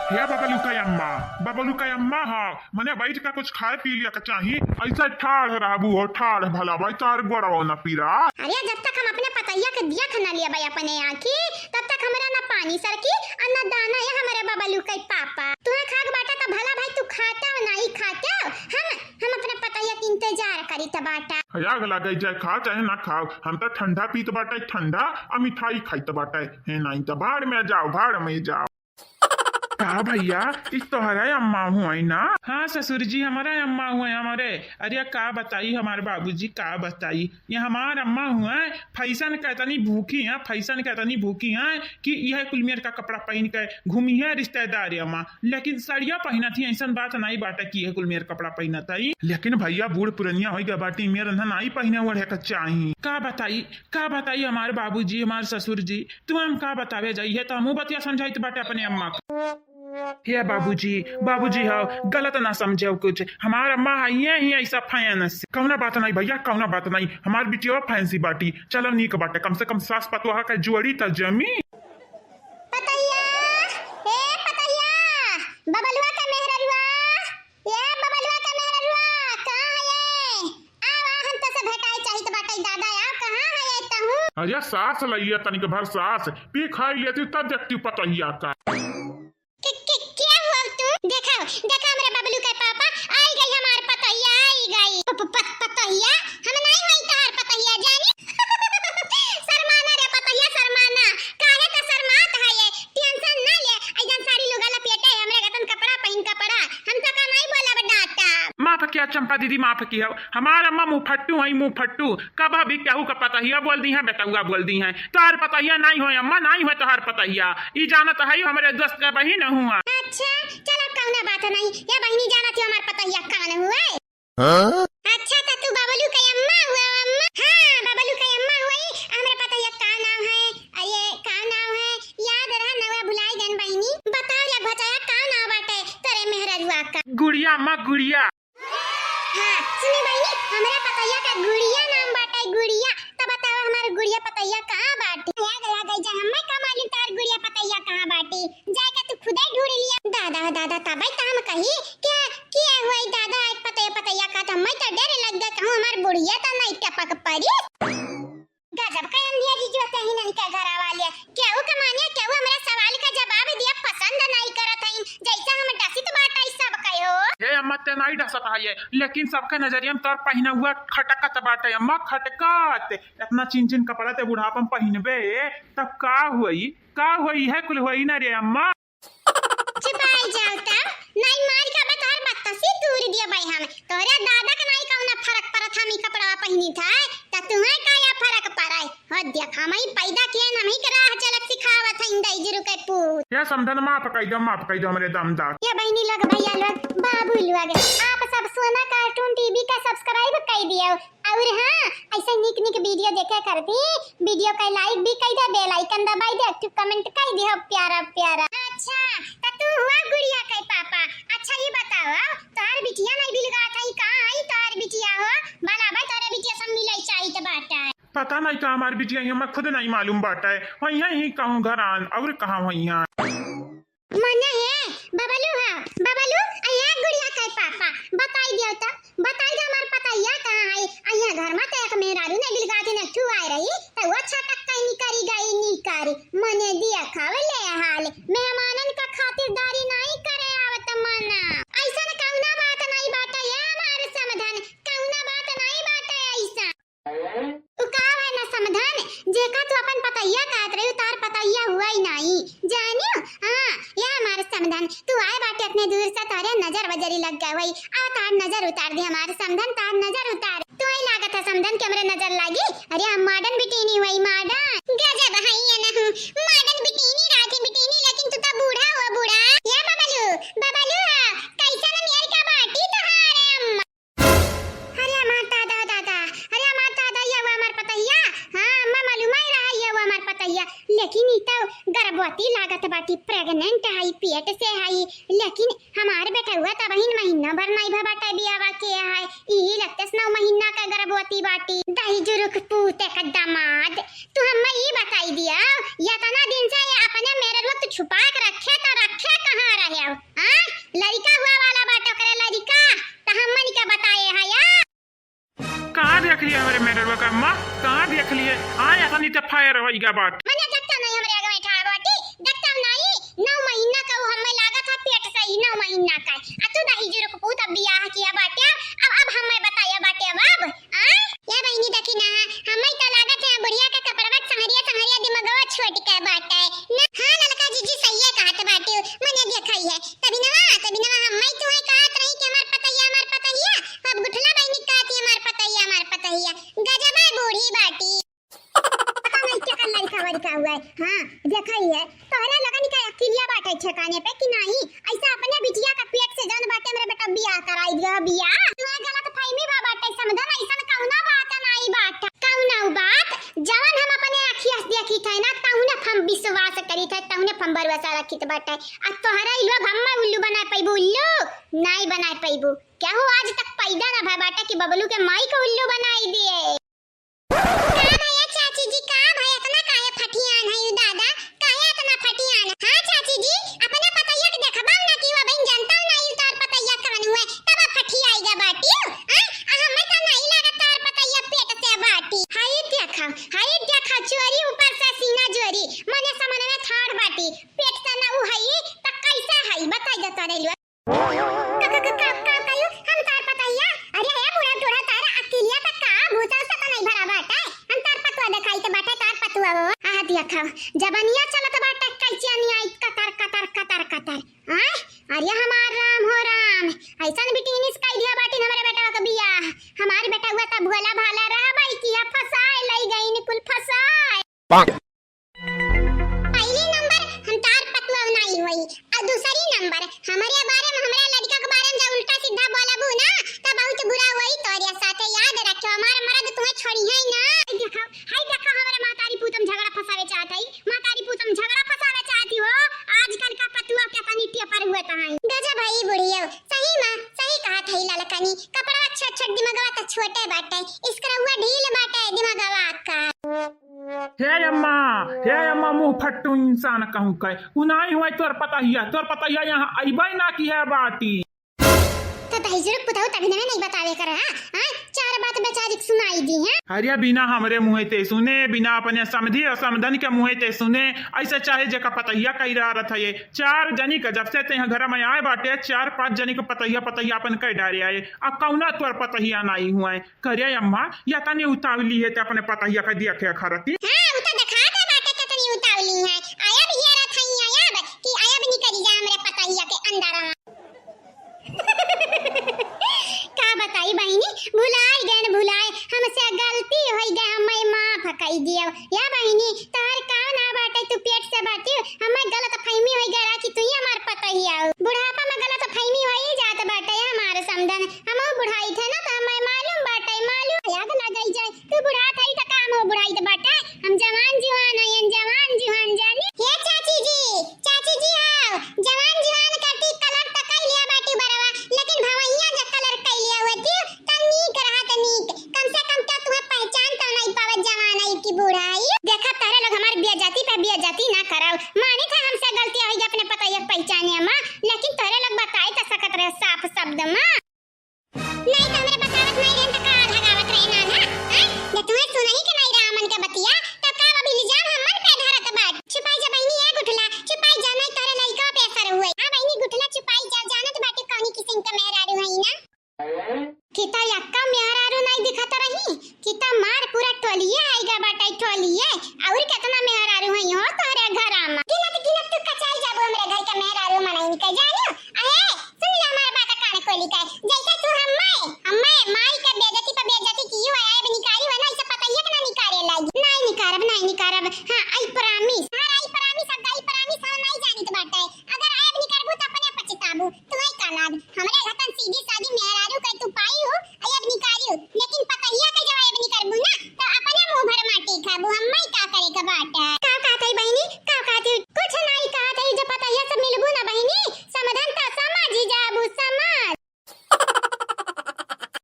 हे बबलू का अम्मा हा मने बैठ का कुछ खाए पी लिया का चाहिए ऐसा ठाड़ रहबू हो ठाड़ भला भाई तार गोड़वा न पीरा। अरे जब तक हम अपने पतैया के दिया खाना लिया भाई अपने आँखी तब तक हमारा ना पानी सरकी और ना दाना है हमारे बबलू के पापा। तुम्हें खाक बाटा तो भला भाई तू खाता हो नहीं खाता हो। हम अपने पतैया के इंतजार करी त बाटा। आग लगे जाए खा चाहे ना खाओ हम तो ठंडा पीत बाटे ठंडा और मिठाई खाइत बाटे है नहीं तो भाड़ में जाओ। हाँ भैया इस तोहरा अम्मा हुआ ना। हाँ ससुर जी हमारा अम्मा हुए हमारे। अरे का बताई हमारे बाबूजी का बताई ये हमार अम्मा हुआ है फैसन कहतनी भूखी है फैसन कहतनी भूखी है कि यह कुलमियर का कपड़ा पहन के घूमी है रिश्तेदार अम्मा लेकिन सड़िया पहना थी ऐसा बात नहीं बाटा कि यह कुलमियर कपड़ा पहना था लेकिन भैया बूढ़ पुरनिया हो गया बाटी मेरा नहीं पहने ओढ़े का चाहिए। का बताई हमारे बाबूजी हमारे ससुर जी तुम हम का बतावे जाइए तो हम बतिया समझाई बाटे अपने अम्मा को। हे बाबूजी हो गलत ना समझो कुछ हमारा अम्मा है ही ऐसा फैंस कौना बात नहीं भैया कौना बात नहीं हमार बिटिया फैंसी बाटी चलो नीक बाटे कम से कम सास पतोहा का जुआड़ी त जमी। पतैया ए पतैया बबलुआ का मेहररुआ ये बबलुआ का मेहररुआ कहां है आवा हम त से भेटाई चाहिए त बाटे दादा आ कहां है तहू। अरे सास लइया तनिक भर सास पी खाई लेती तब देखती पतैया का। क्या हुआ तू देखा मेरे बबलू के पापा आई गई हमार पतैया आई गई पतैया हम नहीं वही तार पतैया जानी शर्माना रे पतैया शर्माना काहे का शर्मात है ये टेंशन ना ले ऐसा सारी लोग लपेटे हमरे गतन कपड़ा पहन कपड़ा हम तो का नहीं बोला बडाता। माफ किया चंपा दीदी माफ की हो हमारा अम्मा मुंह फट्टू कब भी केहू का पतैया बोल दी है बेटुआ बोल दी है तोहर पतैया नहीं हो अम्मा नहीं हो तोहर पतैया ई जानत है हमारे दोस्त का बहिन हुआ। अच्छा चलो कौना बात नहीं ये बहनी जाना थी हमार पतैया कौन हुआ है। हाँ? अच्छा तो तू बबलू का अम्मा हुआ अम्मा। हाँ बबलू का अम्मा हुई हमारे पतैया का नाम है ये का नाम है याद रहा नवा भुलाई गन बहनी बताओ लग बचाया का नाम बाटे तेरे मेहररुआ का। गुड़िया अम्मा गुड़िया। हाँ सुनी बहनी हमारे पतैया का गुड़िया नाम बाटे गुड़िया तो बताओ हमारे गुड़िया पतैया कहाँ बाटी याद गई जा हमें का मालूम तार गुड़िया पतैया कहाँ बाटी जाके तू खुद ही ढूंढ लिया। दादा तब हम कही क्या हुआ दादा एक पतैया का तो मैं तो डर लग गया कहूँ हमार बुढ़िया तो नहीं टपक पड़ी गजब का अंधिया जीजू कहीं नहीं का घर वाले केहू के मानिया केहू हमारे सवाल का जवाब दिया पसंद नहीं करत है जैसा हम डसित बाटा सब कहो। हे अम्मा ते नहीं डसत है लेकिन सबका नजरिया में तोर पहना हुआ खटकत बाटे अम्मा खटकत इतना चिन कपड़ा ते बुढ़ापा में पहनबे तब का होई है कुल होई ना रे अम्मा। छिपाई जाओ तब नहीं मार का बतौर बत्तसी दूर दिया भाई हम तोरे दादा का नहीं कौना फर्क पड़त हम ई कपड़ा पहनी था त तुम्हें का या फर्क पड़ाई हो देख हम ही पैदा किए हम ही करा चलक सिखावत है इंदई जरू के पूत ये समझन माफ कई दो हमरे दमदार। ये बहनी लोग भैया लोग बाबू लोग आप सब सोना कार्टून टीवी का सब्सक्राइब कर दियो और हां ऐसे निक वीडियो देखे करती वीडियो का लाइक भी कर दे बेल आइकन दबाई दे एक्टिव कमेंट कर दियो प्यारा। अच्छा त तू हुआ गुड़िया के पापा। अच्छा ये बताओ तार बिटिया नहीं बिलगा था कहां आई तार बिटिया हो भला भाई तारे बिटिया सब मिलै चाहिए त बाटा पता नहीं का हमारी बिटिया हमें खुद नहीं मालूम बाटा है वही ही कहूँ घर आन और कहाँ वही मने है बबलू अया गुड़िया के पापा बताई दियो तो बताई दे हमार पतैया कहां है अया घर में तो एक मेहरारू ने बिलगाती ने ठू आई रही तो वो छटक कहीं निकरी गई मने दिया खावले हाल मेहमानन का खातिरदारी नहीं करे आवत मना ऐसा न कौना बात नहीं बाटे ये हमारे समाधान कौना बात नहीं बाटे ऐसा उ का है ना समाधान जेका तू अपन पतैया कहत रही तार पतैया हुआ ही नहीं जानियो। हां ये हमारे समाधान तू आए बाटे अपने दूर से तारे नजर वजरी लग गई वही आ तार नजर उतार दे हमारे समाधान तार नजर उतार तो ही लागत है समाधान के हमरे नजर लागी। अरे हम मॉडर्न बिटिनी हुई मॉडर्न गजब है ये ना मॉडर्न बिटिनी राजी बिटिनी लेकिन तू तो बूढ़ा हुआ बूढ़ा ये बबलू कैसा ना मेर का बाटी तहारे अम्मा। अरे माता दादा ये वो हमार पतैया। हां अम्मा मालूम है रहा ये वो हमार पतैया लेकिन ई तो गर्भवती लागत बाटी प्रेग्नेंट है पेट से है लेकिन हमारे बेटा हुआ तब ही महीना भर नहीं भबाटा बियावा के है ई लगते 9 महीना का गर्भवती बाटी दही जुरुक पूते का दामाद तू हमें ये बताई दिया या तना दिन से ये अपने मेरे वक्त छुपा के रखे तो रखे कहां रहे हो? हां लड़का हुआ वाला बाटो करे लड़का त हमन के बताए है यार। कहाँ देख लिए हमारे मेडल का अम्मा, कहाँ देख लिए? आए ऐसा नहीं तो फायर होइगा बाट। मने देखता नहीं हमरे आगे बैठा बाटी, देखता नहीं 9 महीना का वो हमें लागा था पेट से ही 9 महीना का। आ तू दही जीरो को पूत अब बियाह किया बाटे, अब हमें बताया बाटे अब हां या बहनी देखी ना हमें तो लागत है बुढ़िया का कपड़वा संहरिया दिमागवा छोट के बाटे ना। हां ललका जीजी सही है कहत बाटे, मने देखई है तभी ना हमें तो है कहत रही कि हमार पतैया अब गुठला बहनी कहती हमार पतैया गजब है बूढ़ी बाटी। पता नहीं क्या कर लड़का वड़का हुआ है। हां देखई है तोहरा लगन का अकेलिया बाटे ठिकाने पे कि नहीं ऐसा अपने बिटिया का पेट से जन बाटे मेरे बेटा बियाह कराई दिया बियाह तू गलत फहमी बा बाटे समझा ना ऐसा कौना बात नहीं बात कौना बात जवन हम अपने अखिया से देखी थे ना तौने हम विश्वास करी थे तौने हम भरोसा रखी थे बाटे। आ तोहरा लोग हम उल्लू बना पैबू उल्लू नहीं बना पैबू क्या हो आज तक पैदा ना भा बाटे कि बबलू के माई को उल्लू बनाई दिए। का भैया चाची जी का भाई इतना काहे फटियान है दादा काहे इतना फटियान? हां चाची जी अपने पतैया के देखबा ना कि वो बहन जानता नहीं तार पतैया कवन हुए तब फटियाईगा बाटी हां हमें तो नहीं लगा तार पतैया पेट से बाटी। हाय देखा चोरी ऊपर से सीना जोरी मने समन में थाड़ बाटी पेट से ना उ है त कैसा है बताई दे तोरे लिए कयो हम तार पतैया अरे है बुढ़ा टोरा तार अकेलिया त का भूता से तो नहीं भरा बाटा हम तार पतवा दिखाई त बाटा तार पतवा आ देखा जबनिया चलत बाटा कैचियानी आई कतर हां अरे हमार राम हो राम ऐसन बिटिनिस कई दिया बाटी हमारे बेटा का बियाह हमार बेटा हुआ त भोला भाला रहा भाई किया फसाए लई गई नि कुल फसाए। पहली नंबर हम तार पतवा नहीं हुई और दूसरी नंबर हमारे बारे में हमारे लड़का के बारे में जब उल्टा सीधा बोलबू ना तब बहुत बुरा होई तोरे साथे याद रखो हमार मर्द तुम्हें छोड़ी है ना। देखो हमारे मातारी पूतम झगड़ा फसावे चाहत है मातारी पूतम झगड़ा फसावे चाहती हो आजकल का पतुआ के तनी टेपर हुए त है गजब भाई बुढ़ियो सही कहा थई ललकनी कपड़ा अच्छा दिमागवा त छोटे बाटे इसका हुआ ढील बाटे दिमागवा का। हे अम्मा मुंह फट्टू इंसान कहूं कह उनाई हुआ तोर पता हिया यहाँ अइबै ना की है बाटी तो दही जरूर पुताऊ तभी नहीं बतावे कर हां चार बात बेचारी सुनाई दी है। अरे बिना हमरे मुंह ते सुने बिना अपने समझी और समझन के मुंह ते सुने ऐसे चाहे जे का पतैया कही रहा था ये 4 जनी का जब से ते घर में आए बाटे 4-5 जनी को पतैया अपन कह डारे आए आ कौना तोर पतैया नहीं हुआ है करे अम्मा या तनी उतावली है ते अपने पतैया का दिया के खरती हां उ त दिखा दे बाटे कितनी उतावली है आया भी हेरा थई आया कि आया भी निकली जा हमरे पतैया के अंदर का बताई बहनी भुलाए हमसे गलती होई गई हमें माफ कई दियो या बहनी तार का ना बाटे तू पेट से बाटी हमें गलत फहमी होई गई कि तू ही हमार पतैया बुढ़ापा में गलत फहमी होई जात बाटे हमारे समझन हम बुढ़ाई थे ना तो हमें मालूम याद ना गई जाए तू बुढ़ा थई त काम हो बुढ़ाई त बाटे हम जवान जुहान जानी हे चाची जी आओ जवान जुहान कटी कलर तक लिया बाटी बरवा लेकिन भवैया जब कलर कई लिया हुआ थी तनीक कम से कम क्या तुम्हें पहचान तो नहीं पावत जवान आई की बुढ़ाई देखा तारे लोग हमारी बेइज्जती ना कराओ माने था हमसे गलती हुई अपने पतैया पहचाने अम्मा लेकिन तारे लोग बताई त सकत रहे साफ शब्द में नहीं तो हमरे बतावत नहीं रहन त का धगावत रहे ना ये तुम्हें सुनही के नहीं रामन के बतिया तो का अब इल्जाम हमन पे धरत बाट छुपाई जा बहनी है गुठला छुपाई जा नहीं तारे लइका पे असर हुए हां बहनी गुठला छुपाई जा जानत बाटे कौनी किसिम का मेहरारू है ना किता यक्का मेहरारू नहीं दिखत रही किता मार पूरा टोलिए आएगा बाटे टोलिए और कितना मेहरारू है हो तारे घर में गिनत तू कचाई जाबो हमरे घर का मेहरारू मनाई निकल जानो अहे सुन ले हमार बात कान खोली का जैसे तू हम्मे माई का बेइज्जती की हुआ है निकाली है ना इसे पतैया के ना निकाले लागी नहीं निकारब हां आई प्रॉमिस